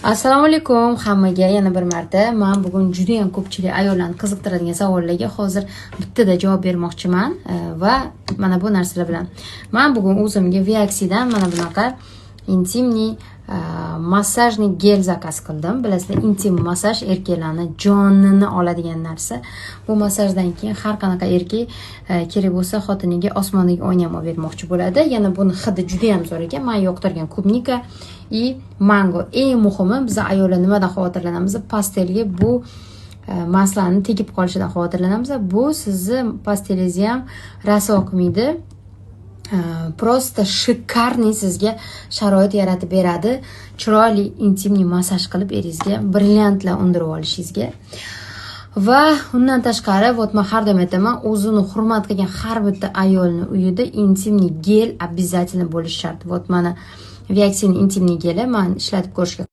Assalomu alaykum hammaga yana bir marta. Men bugun juda ham ko'pchilik ayollarni qiziqtiradigan savollarga hozir bittada javob bermoqchiman va mana bu narsalar bilan. Men bugun o'zimga Viaxidan mana bunaqa intimniy massajni gel zakaz qildim. Bilasizlar, intim massaj erkaklarni jonini oladigan narsa. Bu massajdan keyin har qanaqa erkak kerak bo'lsa xotiniga osmondagi oynani olib bermoqchi bo'ladi. Yana buni hidi juda ham zo'r ekan. Men yoqtirgan klubnika и mango. Eng muhimi, biz ayollar nimadan xavotirlanamiz? Pastelga bu maslarni tegib qolishidan xavotirlanamiz. Bu sizni pastelingizni ham rasvo qilmaydi. Prosta shikarniy sizga sharoit yaratib beradi. Chiroyli intimniy massaj qilib eringizga brilliantlar undirib olishingizga. Va undan tashqari, men har doim aytaman, o'zini hurmat qilgan har bitta ayolning uyida intimniy gel обязательно bo'lishi shart. Mana Viaxining intimniy geli men ishlatib ko'rishga